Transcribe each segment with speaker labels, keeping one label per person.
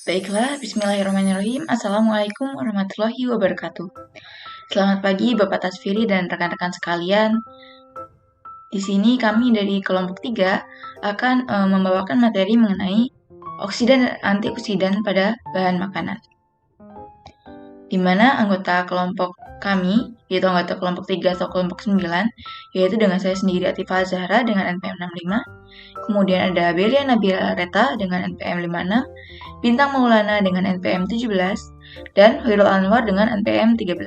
Speaker 1: Baiklah, bismillahirrahmanirrahim. Assalamualaikum warahmatullahi wabarakatuh. Selamat pagi Bapak Tasfiri dan rekan-rekan sekalian. Di sini kami dari kelompok 3 akan membawakan materi mengenai oksidan dan antioksidan pada bahan makanan. Di mana anggota kelompok kami, yaitu anggota kelompok 3 atau kelompok 9, yaitu dengan saya sendiri Atifah Zahra dengan NPM 65, kemudian ada Belia Nabila Reta dengan NPM 56, Bintang Maulana dengan NPM 17, dan Hoirul Anwar dengan NPM 13.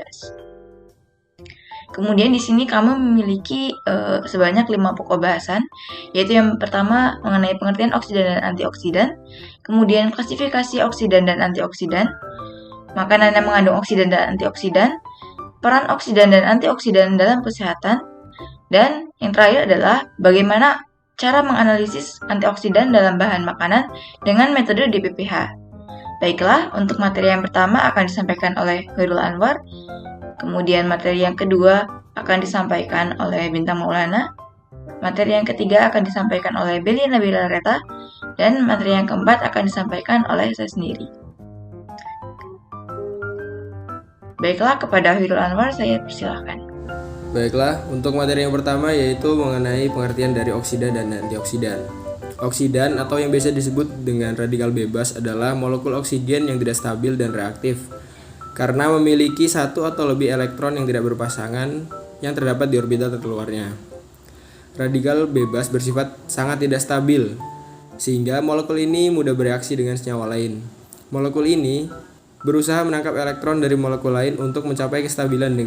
Speaker 1: Kemudian di sini kami memiliki sebanyak 5 pokok bahasan, yaitu yang pertama mengenai pengertian oksidan dan antioksidan, kemudian klasifikasi oksidan dan antioksidan, makanan yang mengandung oksidan dan antioksidan, peran oksidan dan antioksidan dalam kesehatan, dan yang terakhir adalah bagaimana cara menganalisis antioksidan dalam bahan makanan dengan metode DPPH. Baiklah, untuk materi yang pertama akan disampaikan oleh Hoirul Anwar, kemudian materi yang kedua akan disampaikan oleh Bintang Maulana, materi yang ketiga akan disampaikan oleh Belia Nabila Reta, dan materi yang keempat akan disampaikan oleh saya sendiri. Baiklah, kepada Hoirul Anwar saya persilahkan.
Speaker 2: Baiklah, untuk materi yang pertama yaitu mengenai pengertian dari oksidan dan antioksidan. Oksidan atau yang biasa disebut dengan radikal bebas adalah molekul oksigen yang tidak stabil dan reaktif karena memiliki satu atau lebih elektron yang tidak berpasangan yang terdapat di orbita terkeluarnya. Radikal bebas bersifat sangat tidak stabil sehingga molekul ini mudah bereaksi dengan senyawa lain. Molekul ini berusaha menangkap elektron dari molekul lain untuk mencapai kestabilan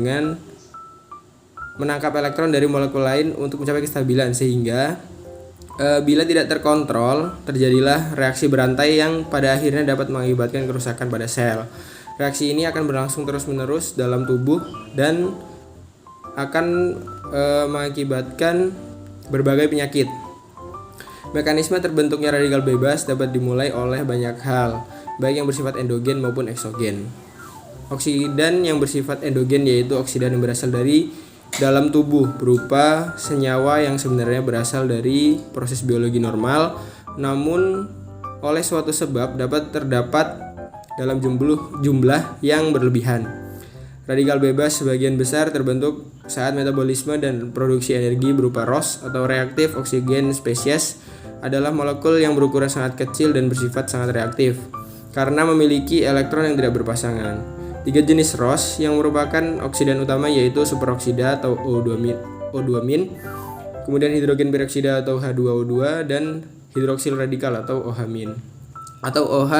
Speaker 2: sehingga bila tidak terkontrol terjadilah reaksi berantai yang pada akhirnya dapat mengakibatkan kerusakan pada sel. Reaksi ini akan berlangsung terus-menerus dalam tubuh dan akan mengakibatkan berbagai penyakit. Mekanisme terbentuknya radikal bebas dapat dimulai oleh banyak hal, baik yang bersifat endogen maupun eksogen. Oksidan yang bersifat endogen yaitu oksidan yang berasal dari dalam tubuh berupa senyawa yang sebenarnya berasal dari proses biologi normal, namun oleh suatu sebab dapat terdapat dalam jumlah yang berlebihan. Radikal bebas sebagian besar terbentuk saat metabolisme dan produksi energi berupa ROS atau reaktif oksigen spesies adalah molekul yang berukuran sangat kecil dan bersifat sangat reaktif karena memiliki elektron yang tidak berpasangan. 3 jenis ROS yang merupakan oksidan utama yaitu superoksida atau O2-, kemudian hidrogen peroksida atau H2O2 dan hidroksil radikal atau OH- atau OH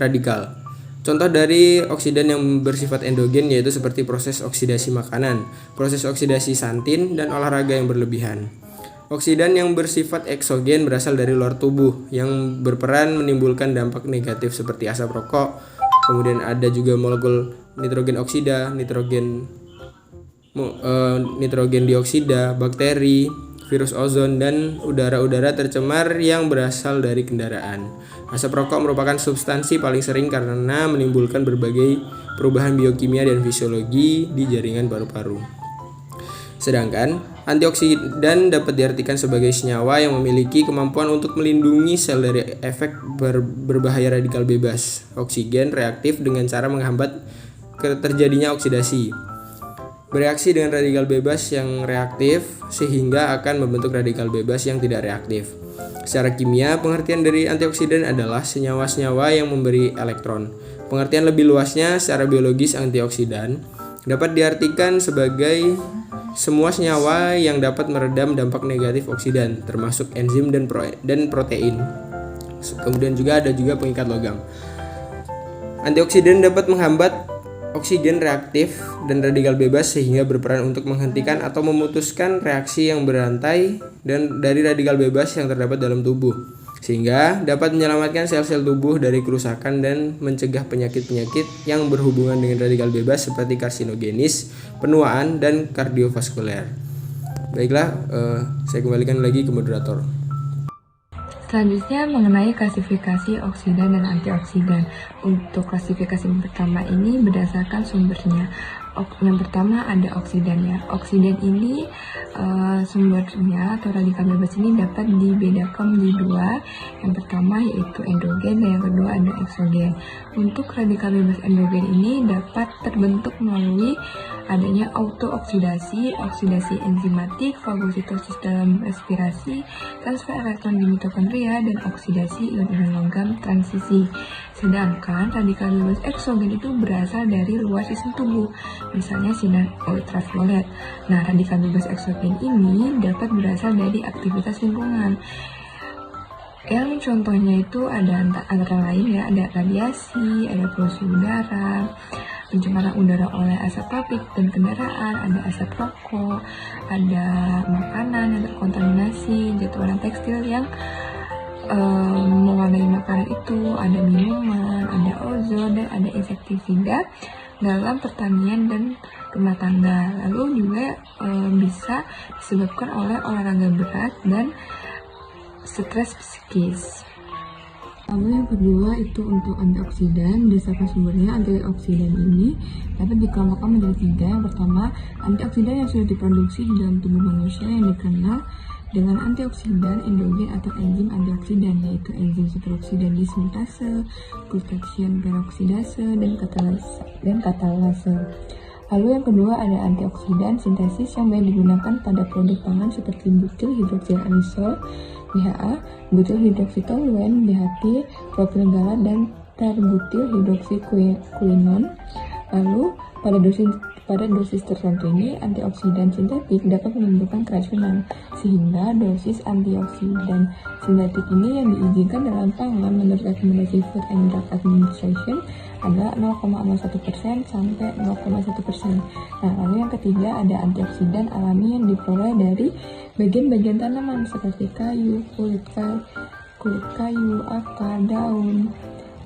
Speaker 2: radikal. Contoh dari oksidan yang bersifat endogen yaitu seperti proses oksidasi makanan, proses oksidasi santin, dan olahraga yang berlebihan. Oksidan yang bersifat eksogen berasal dari luar tubuh yang berperan menimbulkan dampak negatif seperti asap rokok. Kemudian ada juga molekul nitrogen oksida, nitrogen dioksida, bakteri, virus ozon, dan udara-udara tercemar yang berasal dari kendaraan. Asap rokok merupakan substansi paling sering karena menimbulkan berbagai perubahan biokimia dan fisiologi di jaringan paru-paru. Sedangkan antioksidan dapat diartikan sebagai senyawa yang memiliki kemampuan untuk melindungi sel dari efek berbahaya radikal bebas oksigen reaktif dengan cara menghambat terjadinya oksidasi. Bereaksi dengan radikal bebas yang reaktif sehingga akan membentuk radikal bebas yang tidak reaktif. Secara kimia, pengertian dari antioksidan adalah senyawa-senyawa yang memberi elektron. Pengertian lebih luasnya secara biologis antioksidan dapat diartikan sebagai semua senyawa yang dapat meredam dampak negatif oksidan, termasuk enzim dan protein. Kemudian ada pengikat logam. Antioksidan dapat menghambat oksigen reaktif dan radikal bebas sehingga berperan untuk menghentikan atau memutuskan reaksi yang berantai dan dari radikal bebas yang terdapat dalam tubuh, sehingga dapat menyelamatkan sel-sel tubuh dari kerusakan dan mencegah penyakit-penyakit yang berhubungan dengan radikal bebas seperti karsinogenis, penuaan, dan kardiovaskuler. Baiklah, saya kembalikan lagi ke moderator.
Speaker 3: Selanjutnya mengenai klasifikasi oksidan dan antioksidan. Untuk klasifikasi pertama ini berdasarkan sumbernya. Yang pertama ada oksidan ya. Oksidan ini sumbernya atau radikal bebas ini dapat dibedakan menjadi dua. Yang pertama yaitu endogen dan yang kedua ada eksogen. Untuk radikal bebas endogen ini dapat terbentuk melalui adanya autooksidasi, oksidasi enzimatik, fagositosis dalam respirasi, transfer elektron di mitokondria, dan oksidasi ion-ion logam transisi. Sedangkan radikal bebas eksogen itu berasal dari luar sistem tubuh, misalnya sinar ultraviolet. Nah, radikal bebas eksogen ini dapat berasal dari aktivitas lingkungan. Yang contohnya itu ada antara lain ya, ada radiasi, ada polusi udara, pencemaran udara oleh asap pabrik dan kendaraan, ada asap rokok, ada makanan yang terkontaminasi, jatuhan tekstil yang mewarnai makanan itu, ada minuman, ada ozon, dan ada insektisida dalam pertanian dan rumah tangga. Lalu juga bisa disebabkan oleh olahraga berat dan stres psikis. Lalu yang kedua itu untuk antioksidan. Berdasarkan sumbernya, antioksidan ini dapat dikelompokkan menjadi tiga. Yang pertama, antioksidan yang sudah diproduksi di dalam tubuh manusia yang dikenal dengan antioksidan endogen atau enzim antioksidan, yaitu enzim superoksidan disintase, glutathione peroksidase, dan katalase. Lalu yang kedua ada antioksidan sintesis yang banyak digunakan pada produk pangan seperti butyl hidroksilanisol BHA, butyl hidroksitoluen BHT, propil galat, dan terbutyl hidroksikuinon. Lalu pada dosis tertentu ini antioksidan sintetik dapat menimbulkan keracunan, sehingga dosis antioksidan sintetik ini yang diizinkan dalam pangan menurut rekomendasi Food and Drug Administration adalah 0,01% sampai 0,1%. Nah, lalu yang ketiga ada antioksidan alami yang diperoleh dari bagian-bagian tanaman seperti kayu, kulit kayu, akar, daun,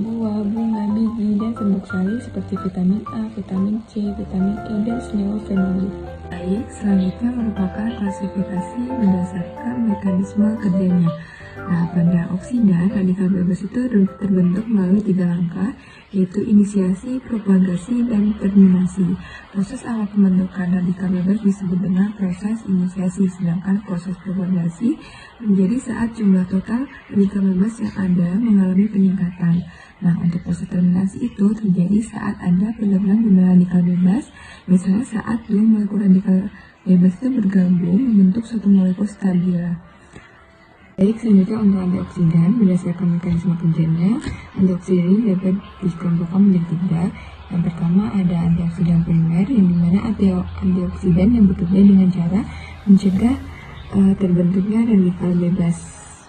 Speaker 3: buah, bunga, biji, dan serbuk sari seperti vitamin A, vitamin C, vitamin E, dan senyawa fenolik. Baik, selanjutnya merupakan klasifikasi berdasarkan mekanisme kerjanya. Nah, pada oksidan, radikal bebas itu terbentuk melalui tiga langkah, yaitu inisiasi, propagasi, dan terminasi. Proses awal pembentukan radikal bebas disebut dengan proses inisiasi, sedangkan proses propagasi menjadi saat jumlah total radikal bebas yang ada mengalami peningkatan. Nah, untuk proses terminasi itu terjadi saat ada penggabungan jumlah radikal bebas, misalnya saat dua molekul radikal bebas itu bergabung membentuk suatu molekul stabil. Baik, selanjutnya untuk antioksidan, berdasarkan mekanisme kerjanya, antioksidan ini dapat dikelompokkan menjadi tiga. Yang pertama ada antioksidan primer, yang dimana antioksidan yang bekerja dengan cara mencegah terbentuknya radikal bebas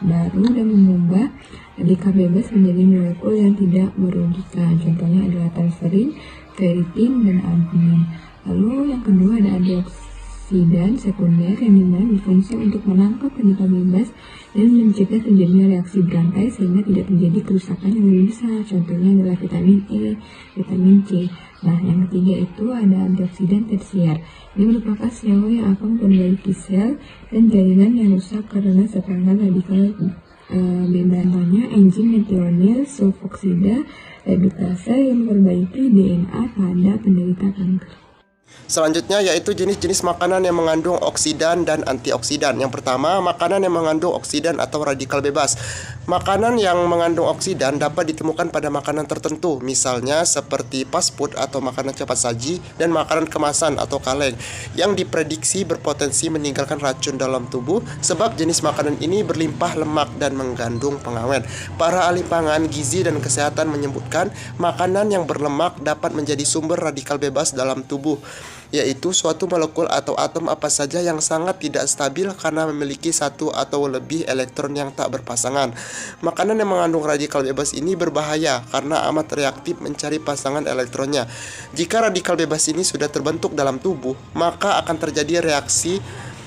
Speaker 3: baru dan mengubah radikal bebas menjadi molekul yang tidak merugikan. Contohnya adalah transferin, ferritin, dan albumin. Lalu yang kedua ada antioksidan sekunder yang dimana berfungsi untuk menangkap radikal bebas dan mencegah terjadinya reaksi berantai sehingga tidak terjadi kerusakan yang lebih besar. Contohnya adalah vitamin E, vitamin C. Nah, yang ketiga itu ada antioksidan tersier. Ini merupakan senyawa yang akan memperbaiki sel dan jaringan yang rusak karena serangan radikal bebas. Contohnya enzim metionil sulfoksida redutase yang memperbaiki DNA pada penderita kanker.
Speaker 4: Selanjutnya yaitu jenis-jenis makanan yang mengandung oksidan dan antioksidan. Yang pertama, makanan yang mengandung oksidan atau radikal bebas. Makanan yang mengandung oksidan dapat ditemukan pada makanan tertentu, misalnya seperti fast food atau makanan cepat saji dan makanan kemasan atau kaleng, yang diprediksi berpotensi meninggalkan racun dalam tubuh sebab jenis makanan ini berlimpah lemak dan mengandung pengawet. Para ahli pangan, gizi, dan kesehatan menyebutkan makanan yang berlemak dapat menjadi sumber radikal bebas dalam tubuh, yaitu suatu molekul atau atom apa saja yang sangat tidak stabil karena memiliki satu atau lebih elektron yang tak berpasangan. Makanan yang mengandung radikal bebas ini berbahaya karena amat reaktif mencari pasangan elektronnya. Jika radikal bebas ini sudah terbentuk dalam tubuh, maka akan terjadi reaksi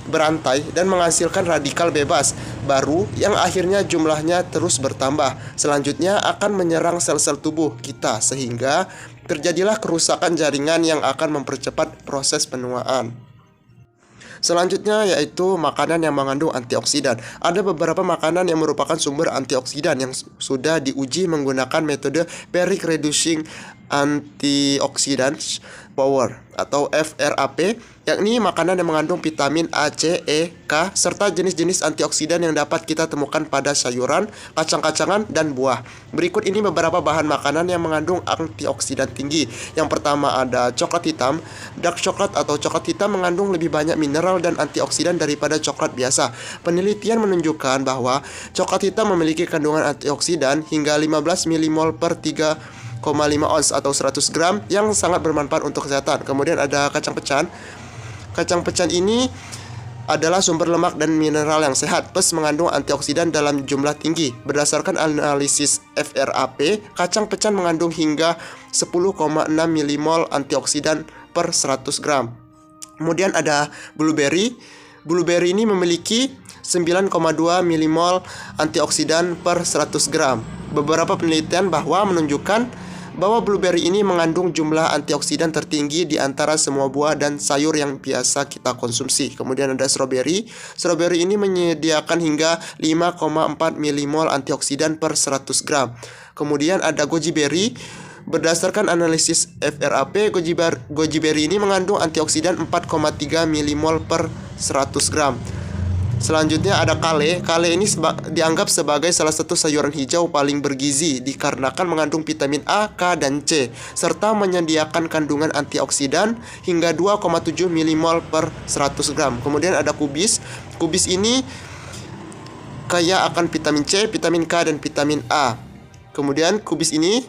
Speaker 4: berantai dan menghasilkan radikal bebas baru yang akhirnya jumlahnya terus bertambah. Selanjutnya akan menyerang sel-sel tubuh kita sehingga terjadilah kerusakan jaringan yang akan mempercepat proses penuaan. Selanjutnya yaitu makanan yang mengandung antioksidan. Ada beberapa makanan yang merupakan sumber antioksidan yang sudah diuji menggunakan metode Periodic Reducing Antioxidants Power atau FRAP, yakni makanan yang mengandung vitamin A, C, E, K, serta jenis-jenis antioksidan yang dapat kita temukan pada sayuran, kacang-kacangan, dan buah. Berikut ini beberapa bahan makanan yang mengandung antioksidan tinggi. Yang pertama ada coklat hitam. Dark coklat atau coklat hitam mengandung lebih banyak mineral dan antioksidan daripada coklat biasa. Penelitian menunjukkan bahwa coklat hitam memiliki kandungan antioksidan hingga 15 milimol per 3,5 ons atau 100 gram yang sangat bermanfaat untuk kesehatan. Kemudian ada kacang pecan. Kacang pecan ini adalah sumber lemak dan mineral yang sehat, plus mengandung antioksidan dalam jumlah tinggi. Berdasarkan analisis FRAP, kacang pecan mengandung hingga 10,6 milimol antioksidan per 100 gram. Kemudian ada blueberry. Blueberry ini memiliki 9,2 milimol antioksidan per 100 gram. Beberapa penelitian menunjukkan bahwa blueberry ini mengandung jumlah antioksidan tertinggi di antara semua buah dan sayur yang biasa kita konsumsi. Kemudian ada strawberry. Strawberry ini menyediakan hingga 5,4 milimol antioksidan per 100 gram. Kemudian ada goji berry. Berdasarkan analisis FRAP, goji berry ini mengandung antioksidan 4,3 milimol per 100 gram. Selanjutnya ada kale. Kale ini dianggap sebagai salah satu sayuran hijau paling bergizi dikarenakan mengandung vitamin A, K, dan C serta menyediakan kandungan antioksidan hingga 2,7 milimol per 100 gram. Kemudian ada kubis. Kubis ini kaya akan vitamin C, vitamin K, dan vitamin A. Kemudian kubis ini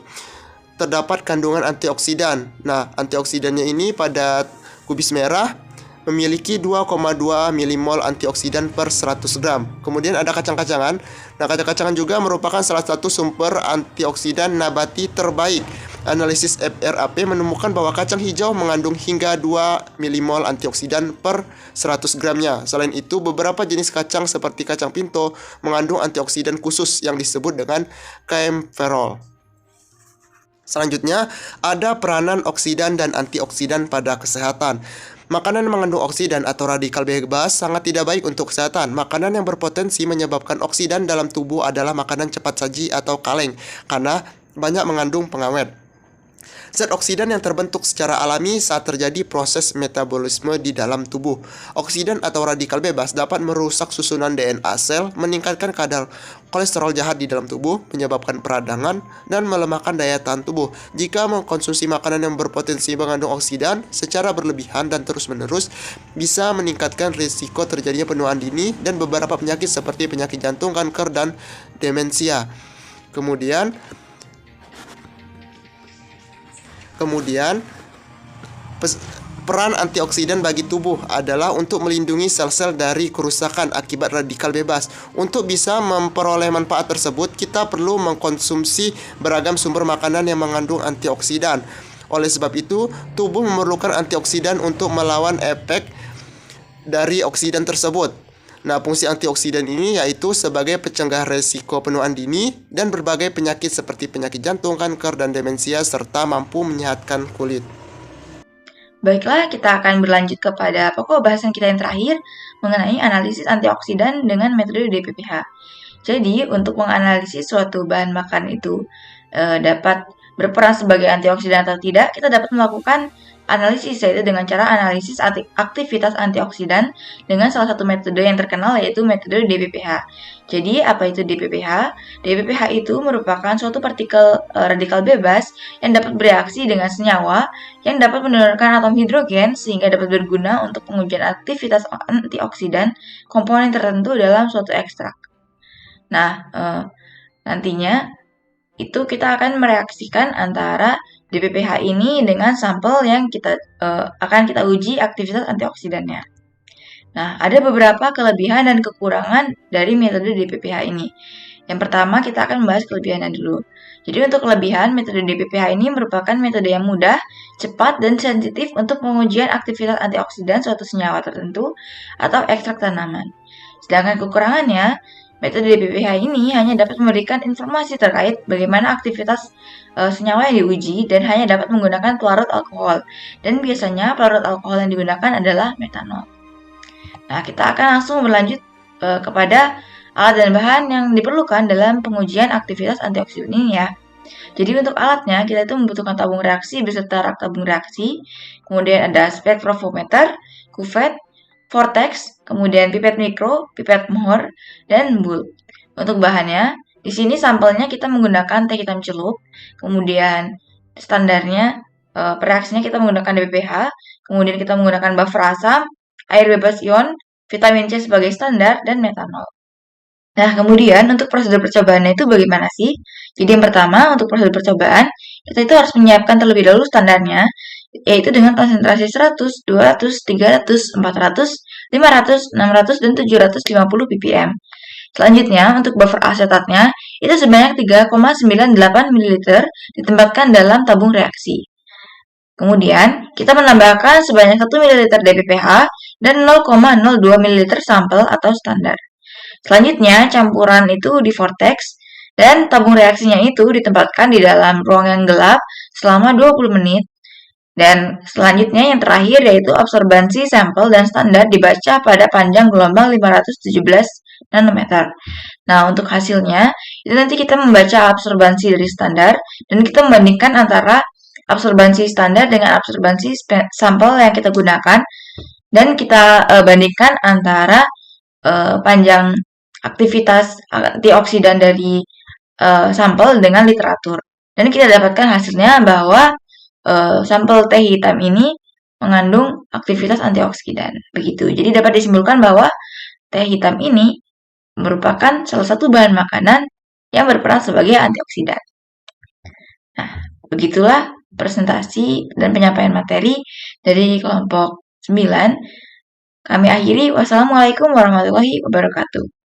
Speaker 4: terdapat kandungan antioksidan. Nah, antioksidannya ini pada kubis merah memiliki 2,2 milimol antioksidan per 100 gram. Kemudian ada kacang-kacangan. Nah, kacang-kacangan juga merupakan salah satu sumber antioksidan nabati terbaik. Analisis FRAP menemukan bahwa kacang hijau mengandung hingga 2 milimol antioksidan per 100 gramnya. Selain itu, beberapa jenis kacang seperti kacang pinto mengandung antioksidan khusus yang disebut dengan kaempferol. Selanjutnya, ada peranan oksidan dan antioksidan pada kesehatan. Makanan yang mengandung oksidan atau radikal bebas sangat tidak baik untuk kesehatan. Makanan yang berpotensi menyebabkan oksidan dalam tubuh adalah makanan cepat saji atau kaleng karena banyak mengandung pengawet. Zat oksidan yang terbentuk secara alami saat terjadi proses metabolisme di dalam tubuh. Oksidan atau radikal bebas dapat merusak susunan DNA sel, meningkatkan kadar kolesterol jahat di dalam tubuh, menyebabkan peradangan, dan melemahkan daya tahan tubuh. Jika mengkonsumsi makanan yang berpotensi mengandung oksidan secara berlebihan dan terus-menerus, bisa meningkatkan risiko terjadinya penuaan dini dan beberapa penyakit seperti penyakit jantung, kanker, dan demensia. Kemudian peran antioksidan bagi tubuh adalah untuk melindungi sel-sel dari kerusakan akibat radikal bebas. Untuk bisa memperoleh manfaat tersebut, kita perlu mengkonsumsi beragam sumber makanan yang mengandung antioksidan. Oleh sebab itu, tubuh memerlukan antioksidan untuk melawan efek dari oksidan tersebut. Nah, fungsi antioksidan ini yaitu sebagai pencegah resiko penuaan dini dan berbagai penyakit seperti penyakit jantung, kanker, dan demensia, serta mampu menyehatkan kulit.
Speaker 1: Baiklah, kita akan berlanjut kepada pokok bahasan kita yang terakhir mengenai analisis antioksidan dengan metode DPPH. Jadi, untuk menganalisis suatu bahan makan itu dapat berperan sebagai antioksidan atau tidak, kita dapat melakukan analisis, yaitu dengan cara analisis aktivitas antioksidan dengan salah satu metode yang terkenal, yaitu metode DPPH. Jadi, apa itu DPPH? DPPH itu merupakan suatu partikel radikal bebas yang dapat bereaksi dengan senyawa yang dapat menurunkan atom hidrogen sehingga dapat berguna untuk pengujian aktivitas antioksidan komponen tertentu dalam suatu ekstrak. Nah, nantinya itu kita akan mereaksikan antara DPPH ini dengan sampel yang akan kita uji aktivitas antioksidannya. Nah, ada beberapa kelebihan dan kekurangan dari metode DPPH ini. Yang pertama, kita akan membahas kelebihannya dulu. Jadi untuk kelebihan, metode DPPH ini merupakan metode yang mudah, cepat, dan sensitif untuk pengujian aktivitas antioksidan suatu senyawa tertentu atau ekstrak tanaman. Sedangkan kekurangannya, metode DPPH ini hanya dapat memberikan informasi terkait bagaimana aktivitas senyawa yang diuji dan hanya dapat menggunakan pelarut alkohol. Dan biasanya pelarut alkohol yang digunakan adalah metanol. Nah, kita akan langsung berlanjut kepada alat dan bahan yang diperlukan dalam pengujian aktivitas antioksidan ini ya. Jadi untuk alatnya kita itu membutuhkan tabung reaksi beserta rak tabung reaksi, kemudian ada spektrofometer, kuvet, vortex, kemudian pipet mikro, pipet Mohr, dan bulb. Untuk bahannya, di sini sampelnya kita menggunakan teh hitam celup, kemudian standarnya reaksinya kita menggunakan DBPH, kemudian kita menggunakan buffer asam, air bebas ion, vitamin C sebagai standar, dan metanol. Nah, kemudian untuk prosedur percobaannya itu bagaimana sih? Jadi yang pertama, untuk prosedur percobaan, kita itu harus menyiapkan terlebih dahulu standarnya, yaitu dengan konsentrasi 100, 200, 300, 400, 500, 600, dan 750 ppm. Selanjutnya, untuk buffer asetatnya, itu sebanyak 3,98 ml ditempatkan dalam tabung reaksi. Kemudian, kita menambahkan sebanyak 1 ml DBPH dan 0,02 ml sampel atau standar. Selanjutnya, campuran itu di vortex dan tabung reaksinya itu ditempatkan di dalam ruang yang gelap selama 20 menit. Dan selanjutnya yang terakhir yaitu absorbansi sampel dan standar dibaca pada panjang gelombang 517 nanometer. Nah, untuk hasilnya, itu nanti kita membaca absorbansi dari standar dan kita membandingkan antara absorbansi standar dengan absorbansi sampel yang kita gunakan dan kita bandingkan antara panjang aktivitas antioksidan dari sampel dengan literatur. Dan kita dapatkan hasilnya bahwa sampel teh hitam ini mengandung aktivitas antioksidan. Begitu. Jadi dapat disimpulkan bahwa teh hitam ini merupakan salah satu bahan makanan yang berperan sebagai antioksidan. Nah, begitulah presentasi dan penyampaian materi dari kelompok 9. Kami akhiri. Wassalamualaikum warahmatullahi wabarakatuh.